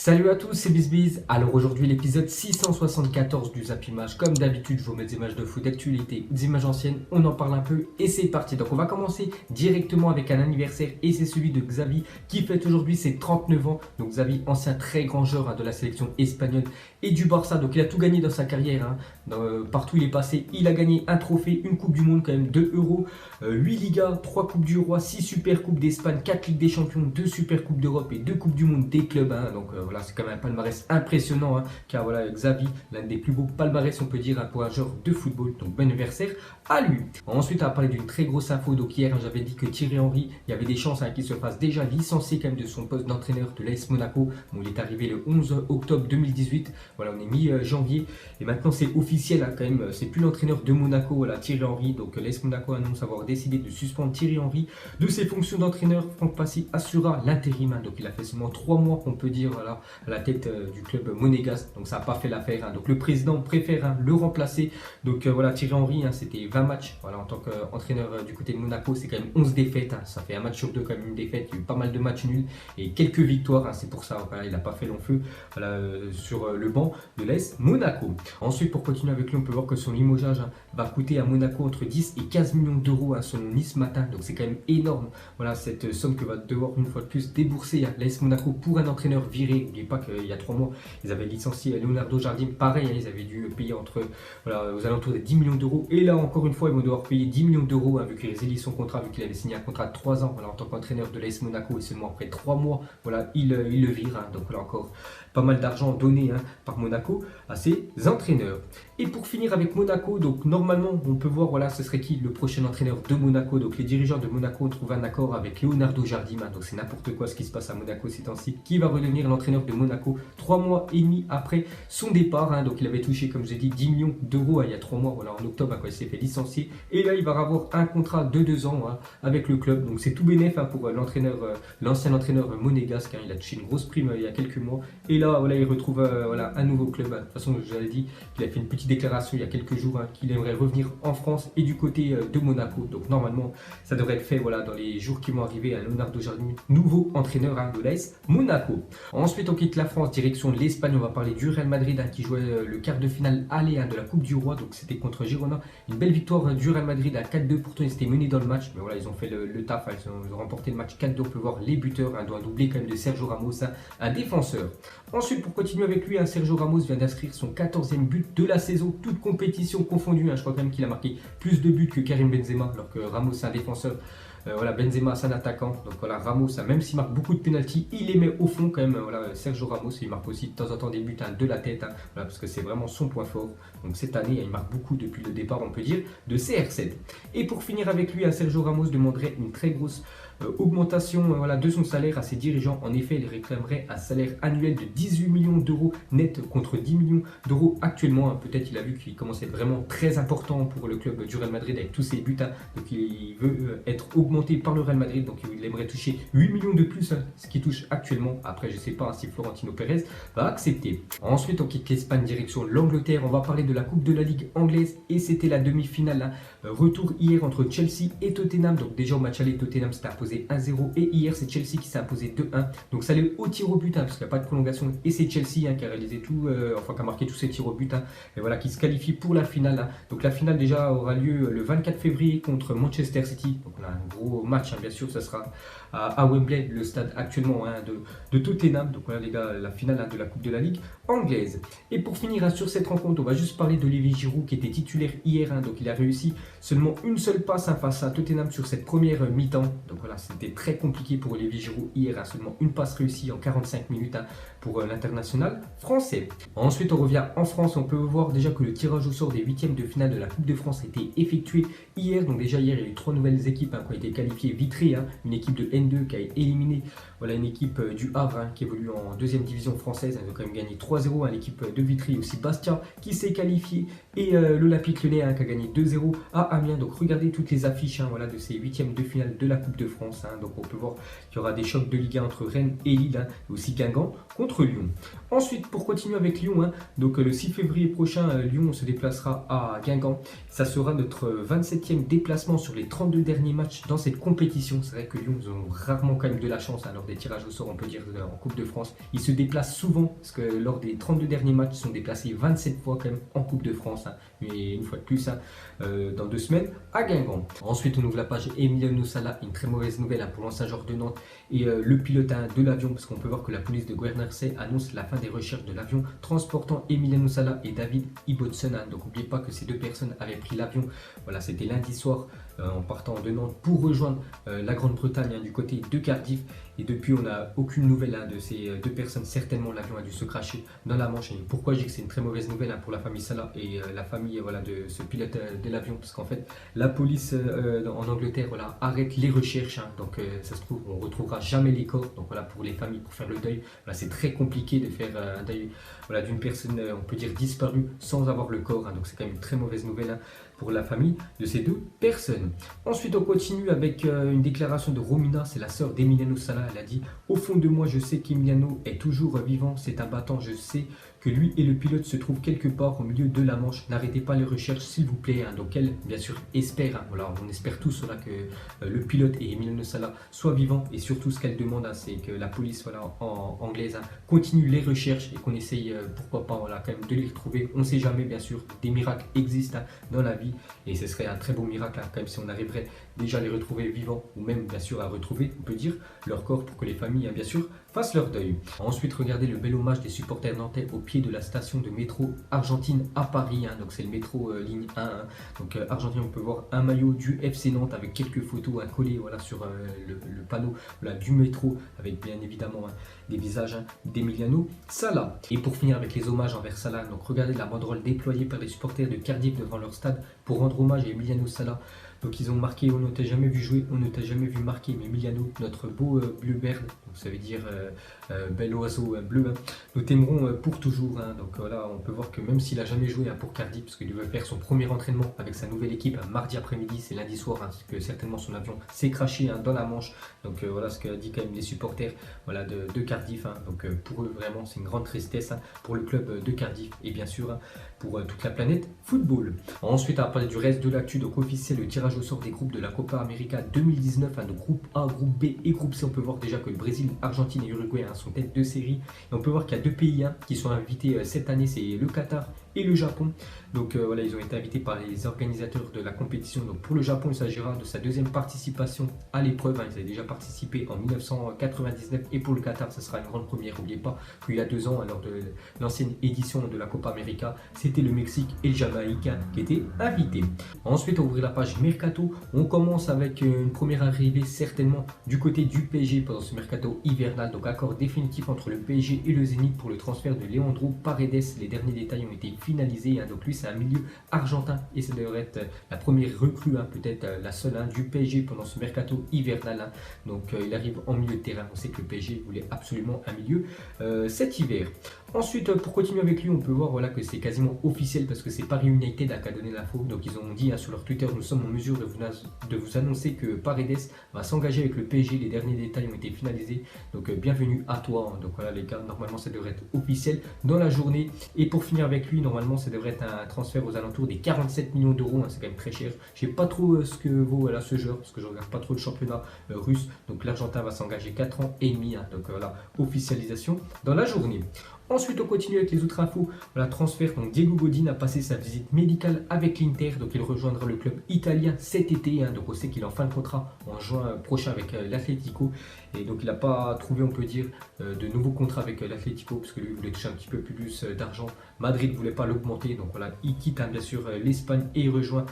Salut à tous, c'est BizBiz. Alors aujourd'hui l'épisode 674 du Zap Image. Comme d'habitude, je vous mets des images de foot d'actualité, des images anciennes, on en parle un peu et c'est parti. Donc on va commencer directement avec un anniversaire et c'est celui de Xavi qui fête aujourd'hui ses 39 ans. Donc Xavi, ancien très grand joueur de la sélection espagnole et du Barça. Donc il a tout gagné dans sa carrière. Partout où il est passé, il a gagné un trophée, une Coupe du Monde quand même, 2 euros, 8 Ligas, 3 Coupes du Roi, 6 Super Coupes d'Espagne, 4 Ligues des Champions, 2 Super Coupes d'Europe et 2 Coupes du Monde des clubs. Voilà, c'est quand même un palmarès impressionnant, car voilà, Xavi, l'un des plus beaux palmarès, on peut dire, pour un joueur de football. Donc bon anniversaire à lui. Ensuite, on va parler d'une très grosse info. Donc hier, j'avais dit que Thierry Henry, il y avait des chances qu'il se fasse déjà licencier quand même de son poste d'entraîneur de l'AS Monaco. Bon, il est arrivé le 11 octobre 2018. Voilà, on est mi-janvier et maintenant c'est officiel quand même. C'est plus l'entraîneur de Monaco, voilà, Thierry Henry. Donc l'AS Monaco annonce avoir décidé de suspendre Thierry Henry de ses fonctions d'entraîneur. Franck Passy assurera l'intérim. Donc il a fait seulement 3 mois, on peut dire, voilà, à la tête du club monégasque. Donc ça n'a pas fait l'affaire. Donc le président préfère le remplacer. Donc voilà, Thierry Henry, c'était 20 matchs. Voilà, en tant qu'entraîneur du côté de Monaco, c'est quand même 11 défaites. Ça fait un match sur deux comme une défaite. Il y a eu pas mal de matchs nuls et quelques victoires. C'est pour ça, voilà, il n'a pas fait long feu, voilà, sur le banc de l'AS Monaco. Ensuite, pour continuer avec lui, on peut voir que son limogeage va coûter à Monaco entre 10 et 15 millions d'euros selon Nice Matin. Donc c'est quand même énorme. Voilà, cette somme que va devoir une fois de plus débourser l'AS Monaco pour un entraîneur viré. N'oubliez pas qu'il y a 3 mois, ils avaient licencié Leonardo Jardim. Pareil, ils avaient dû payer aux alentours des 10 millions d'euros. Et là, encore une fois, ils vont devoir payer 10 millions d'euros vu qu'il résilie son contrat, vu qu'il avait signé un contrat de 3 ans, voilà, en tant qu'entraîneur de l'AS Monaco. Et seulement après 3 mois, voilà, il le vire. Donc là encore, pas mal d'argent donné par Monaco à ses entraîneurs. Et pour finir avec Monaco, donc normalement on peut voir, voilà, ce serait qui le prochain entraîneur de Monaco. Donc les dirigeants de Monaco ont trouvé un accord avec Leonardo Jardim. Donc c'est n'importe quoi ce qui se passe à Monaco ces temps-ci, qui va redevenir l'entraîneur de Monaco 3 mois et demi après son départ. Donc il avait touché, comme je l'ai dit, 10 millions d'euros il y a 3 mois, voilà, en octobre, quand il s'est fait licencier. Et là il va avoir un contrat de 2 ans avec le club. Donc c'est tout bénef pour l'entraîneur, l'ancien entraîneur monégasque. Il a touché une grosse prime il y a quelques mois. Et là, voilà, il retrouve voilà, un nouveau club. De toute façon, je vous avais dit qu'il a fait une petite déclaration il y a quelques jours qu'il aimerait revenir en France et du côté de Monaco. Donc normalement, ça devrait être fait, voilà, dans les jours qui vont arriver à Leonardo Jardim, nouveau entraîneur de l'AS Monaco. Ensuite, on quitte la France, direction l'Espagne. On va parler du Real Madrid qui jouait le quart de finale aller de la Coupe du Roi. Donc c'était contre Girona. Une belle victoire du Real Madrid à 4-2. Pourtant, ils étaient menés dans le match. Mais voilà, ils ont fait le taf. Ils ont remporté le match 4-2. On peut voir les buteurs. Un doublé quand même de Sergio Ramos, un défenseur. Ensuite, pour continuer avec lui, Sergio Ramos vient d'inscrire son 14e but de la saison, toute compétition confondue. Je crois quand même qu'il a marqué plus de buts que Karim Benzema, alors que Ramos c'est un défenseur. Voilà, Benzema c'est un attaquant. Donc voilà, Ramos, même s'il marque beaucoup de pénaltys, il les met au fond quand même. Voilà, Sergio Ramos, il marque aussi de temps en temps des buts de la tête, voilà, parce que c'est vraiment son point fort. Donc cette année, il marque beaucoup depuis le départ, on peut dire, de CR7. Et pour finir avec lui, Sergio Ramos demanderait une très grosse augmentation voilà, de son salaire à ses dirigeants. En effet, il réclamerait un salaire annuel de 18 millions d'euros net contre 10 millions d'euros actuellement. Peut-être il a vu qu'il commençait vraiment très important pour le club du Real Madrid avec tous ses buts. Donc il veut être augmenté par le Real Madrid. Donc il aimerait toucher 8 millions de plus, ce qu'il touche actuellement. Après, je ne sais pas si Florentino Pérez va accepter. Ensuite, on quitte l'Espagne, direction l'Angleterre. On va parler de la Coupe de la Ligue anglaise et c'était la demi-finale. Retour hier entre Chelsea et Tottenham. Donc déjà au match aller, Tottenham s'était imposé 1-0 et hier c'est Chelsea qui s'est imposé 2-1. Donc ça allait au tir au but parce qu'il n'y a pas de prolongation et c'est Chelsea qui a réalisé tout, qui a marqué tous ses tirs au but et voilà, qui se qualifie pour la finale. Donc la finale déjà aura lieu le 24 février contre Manchester City. Donc on a un gros match, bien sûr, ça sera à Wembley, le stade actuellement de Tottenham. Donc voilà les gars, la finale de la Coupe de la Ligue anglaise. Et pour finir sur cette rencontre, on va juste parler d'Olivier Giroud qui était titulaire hier. Donc il a réussi seulement une seule passe face à Tottenham sur cette première mi-temps. Donc voilà, c'était très compliqué pour Olivier Giroud hier. Seulement une passe réussie en 45 minutes pour l'international français. Ensuite, on revient en France. On peut voir déjà que le tirage au sort des huitièmes de finale de la Coupe de France a été effectué hier. Donc déjà hier, il y a eu 3 nouvelles équipes qui ont été qualifiées. Vitré, une équipe de N2 qui a éliminé voilà, une équipe du Havre qui évolue en deuxième division française. Elle a quand même gagné 3-0. L'équipe de Vitry aussi, Bastia qui s'est qualifiée et l'Olympique Lyonnais qui a gagné 2-0 à Amiens. Donc regardez toutes les affiches voilà, de ces huitièmes de finale de la Coupe de France. Donc on peut voir qu'il y aura des chocs de Ligue 1 entre Rennes et Lille et aussi Guingamp contre Lyon. Ensuite, pour continuer avec Lyon, donc le 6 février prochain, Lyon se déplacera à Guingamp. Ça sera notre 27e déplacement sur les 32 derniers matchs dans cette compétition. C'est vrai que Lyon, ils ont rarement quand même de la chance lors des tirages au sort, on peut dire, en Coupe de France. Ils se déplacent souvent, parce que lors des 32 derniers matchs, ils sont déplacés 27 fois quand même en Coupe de France. Mais une fois de plus, dans 2 semaines, à Guingamp. Ensuite, on ouvre la page Emiliano Sala, une très mauvaise nouvelle pour l'ancien joueur de Nantes et le pilote de l'avion, parce qu'on peut voir que la police de Guernesey annonce la fin des recherches de l'avion transportant Emiliano Sala et David Ibbotson. Donc n'oubliez pas que ces deux personnes avaient pris l'avion. Voilà, c'était lundi soir en partant de Nantes pour rejoindre la Grande-Bretagne du côté de Cardiff. Et depuis, on n'a aucune nouvelle de ces deux personnes. Certainement, l'avion a dû se cracher dans la Manche. Et pourquoi je dis que c'est une très mauvaise nouvelle pour la famille Salah et la famille de ce pilote de l'avion? Parce qu'en fait, la police en Angleterre arrête les recherches. Donc ça se trouve, on ne retrouvera jamais les corps. Donc voilà, pour les familles, pour faire le deuil, c'est très compliqué de faire un deuil d'une personne, on peut dire, disparue sans avoir le corps. Donc c'est quand même une très mauvaise nouvelle pour la famille de ces deux personnes. Ensuite, on continue avec une déclaration de Romina, c'est la sœur d'Emiliano Sala. Elle a dit: au fond de moi, je sais qu'Emiliano est toujours vivant, c'est un battant, je sais que lui et le pilote se trouvent quelque part au milieu de la Manche. N'arrêtez pas les recherches, s'il vous plaît. Donc elle, bien sûr, espère, on espère tous que le pilote et Emiliano Sala soient vivants. Et surtout, ce qu'elle demande, c'est que la police anglaise continue les recherches et qu'on essaye, pourquoi pas, quand même de les retrouver. On ne sait jamais, bien sûr, des miracles existent dans la vie. Et ce serait un très beau miracle, quand même, si on arriverait déjà à les retrouver vivants, ou même, bien sûr, à retrouver, on peut dire, leur corps pour que les familles, bien sûr, fassent leur deuil. Ensuite, regardez le bel hommage des supporters nantais au pied de la station de métro Argentine à Paris. Donc, c'est le métro ligne 1. Donc, Argentine, on peut voir un maillot du FC Nantes avec quelques photos collées sur le panneau du métro, avec bien évidemment des visages d'Emiliano Sala. Et pour finir avec les hommages envers Sala, donc regardez la banderole déployée par les supporters de Cardiff devant leur stade pour rendre hommage à Emiliano Sala. Donc ils ont marqué: on ne t'a jamais vu jouer, on ne t'a jamais vu marquer, mais Emiliano, notre beau bleu bird, donc ça veut dire bel oiseau bleu, nous t'aimerons pour toujours. Donc voilà, on peut voir que même s'il n'a jamais joué pour Cardiff, parce qu'il veut faire son premier entraînement avec sa nouvelle équipe mardi après-midi, c'est lundi soir, parce que certainement son avion s'est craché dans la Manche. Donc voilà ce qu'a dit quand même les supporters de Cardiff. Donc pour eux, vraiment, c'est une grande tristesse pour le club de Cardiff et bien sûr pour toute la planète football. Ensuite, à parler du reste de l'actu, donc officiel, le tirage au sort des groupes de la Copa América 2019, donc groupe A, groupe B et groupe C. On peut voir déjà que le Brésil, Argentine et Uruguay sont tête de série. Et on peut voir qu'il y a deux pays qui sont invités cette année, c'est le Qatar et le Japon. Donc voilà, ils ont été invités par les organisateurs de la compétition. Donc pour le Japon, il s'agira de sa deuxième participation à l'épreuve. Ils avaient déjà participé en 1999 et pour le Qatar, ce sera une grande première. N'oubliez pas qu'il y a 2 ans, lors de l'ancienne édition de la Copa América, c'était le Mexique et le Jamaïque qui étaient invités. Ensuite, on ouvre la page Mercato. On commence avec une première arrivée certainement du côté du PSG pendant ce Mercato hivernal. Donc accord définitif entre le PSG et le Zénith pour le transfert de Leandro Paredes. Les derniers détails ont été finalisés. Donc lui, c'est un milieu argentin et ça devrait être la première recrue, peut-être la seule du PSG pendant ce Mercato hivernal. Donc il arrive en milieu de terrain. On sait que le PSG voulait absolument un milieu cet hiver. Ensuite, pour continuer avec lui, on peut voir que c'est quasiment officiel parce que c'est Paris United qui a donné l'info. Donc ils ont dit sur leur Twitter: nous sommes en mesure de vous annoncer que Paredes va s'engager avec le PSG. Les derniers détails ont été finalisés. Donc bienvenue à toi. Donc voilà les gars, normalement ça devrait être officiel dans la journée. Et pour finir avec lui, normalement ça devrait être un transfert aux alentours des 47 millions d'euros. C'est quand même très cher. Je ne sais pas trop ce que vaut ce joueur parce que je ne regarde pas trop le championnat russe. Donc l'Argentin va s'engager 4 ans et demi. Donc voilà, officialisation dans la journée. Ensuite, on continue avec les autres infos. Transfert. Donc Diego Godin a passé sa visite médicale avec l'Inter. Donc il rejoindra le club italien cet été. Donc on sait qu'il est en fin de contrat en juin prochain avec l'Atlético. Et donc il n'a pas trouvé, on peut dire, de nouveaux contrats avec l'Atlético parce que lui voulait toucher un petit peu plus d'argent. Madrid ne voulait pas l'augmenter. Donc voilà, il quitte bien sûr l'Espagne et il rejoint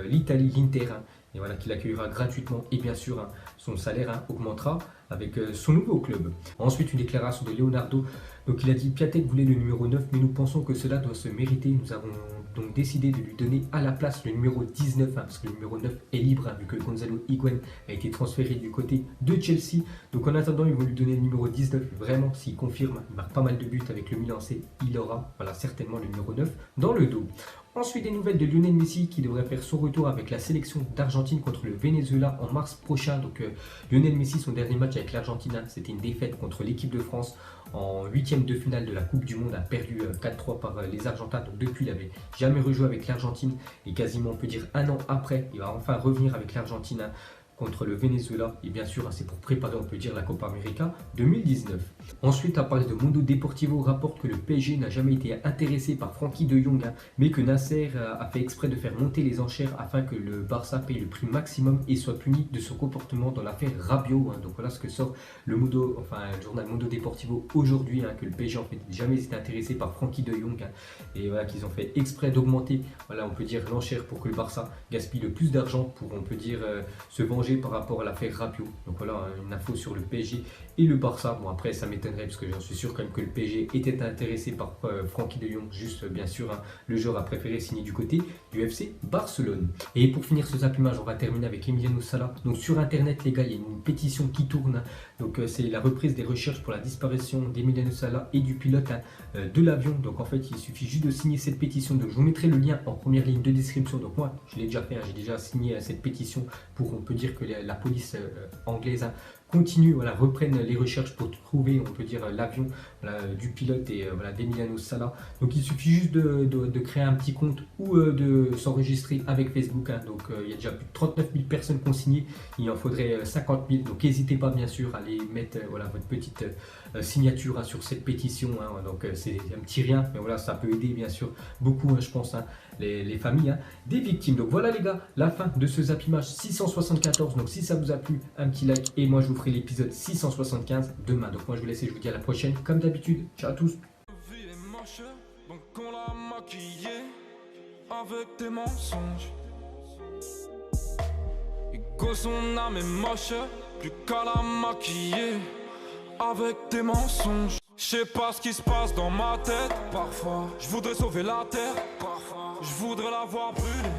l'Italie, l'Inter. Et voilà, qu'il accueillera gratuitement et bien sûr son salaire augmentera avec son nouveau club. Ensuite, une déclaration de Leonardo. Donc il a dit: Piatek voulait le numéro 9 mais nous pensons que cela doit se mériter. Nous avons donc décidé de lui donner à la place le numéro 19 parce que le numéro 9 est libre vu que Gonzalo Higuaín a été transféré du côté de Chelsea. Donc en attendant, ils vont lui donner le numéro 19. Vraiment, s'il confirme, il marque pas mal de buts avec le Milan, il aura certainement le numéro 9 dans le dos. Ensuite, des nouvelles de Lionel Messi qui devrait faire son retour avec la sélection d'Argentine contre le Venezuela en mars prochain. Donc Lionel Messi, son dernier match avec l'Argentine, c'était une défaite contre l'équipe de France en huitième de finale de la Coupe du Monde, a perdu 4-3 par les Argentins. Donc depuis, il n'avait jamais rejoué avec l'Argentine et quasiment on peut dire un an après, il va enfin revenir avec l'Argentine contre le Venezuela. Et bien sûr, c'est pour préparer, on peut dire, la Copa América 2019. Ensuite, à parler de Mundo Deportivo rapporte que le PSG n'a jamais été intéressé par Frenkie de Jong, mais que Nasser a fait exprès de faire monter les enchères afin que le Barça paye le prix maximum et soit puni de son comportement dans l'affaire Rabiot. Donc voilà ce que sort le journal Mundo Deportivo aujourd'hui, que le PSG en fait jamais été intéressé par Frenkie de Jong, et voilà qu'ils ont fait exprès d'augmenter, voilà, on peut dire, l'enchère pour que le Barça gaspille le plus d'argent pour, on peut dire, se venger par rapport à l'affaire Rabiot. Donc voilà une info sur le PSG et le Barça. Bon, après ça m'étonnerait parce que j'en suis sûr quand même que le PSG était intéressé par Frenkie de Jong, juste bien sûr le joueur a préféré signer du côté du FC Barcelone. Et pour finir ce zappimage, on va terminer avec Emiliano Sala. Donc sur internet les gars, il y a une pétition qui tourne, donc c'est la reprise des recherches pour la disparition d'Emiliano Sala et du pilote de l'avion. Donc en fait il suffit juste de signer cette pétition, donc je vous mettrai le lien en première ligne de description. Donc moi je l'ai déjà fait, j'ai déjà signé cette pétition pour, on peut dire, que la police anglaise continue, voilà, reprenne les recherches pour trouver, on peut dire, l'avion, voilà, du pilote et voilà, d'Emiliano Sala. Donc il suffit juste de créer un petit compte ou de s'enregistrer avec Facebook. Donc il y a déjà plus de 39 000 personnes qui ont signé, il en faudrait 50 000. Donc n'hésitez pas bien sûr à aller mettre voilà, votre petite signature sur cette pétition. Donc c'est un petit rien, mais voilà, ça peut aider bien sûr beaucoup, je pense, les familles des victimes. Donc voilà les gars, la fin de ce zappimage 674. Donc si ça vous a plu, un petit like et moi je vous ferai l'épisode 675 demain. Donc moi je vous laisse et je vous dis à la prochaine comme d'habitude. Ciao à tous. Donc on l'a maquillé avec des mensonges. Et que son âme est moche, plus qu'à la maquiller avec des mensonges. Je sais pas ce qui se passe dans ma tête. Parfois, je voudrais sauver la terre. Parfois, je voudrais la voir brûler.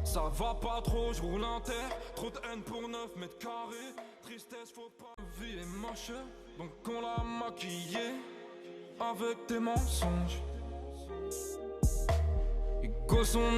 Ça va pas trop, je roule en terre. Trop de haine pour 9 mètres carrés. Tristesse, faut pas. La vie est moche, donc on l'a maquillé avec des mensonges. Et que son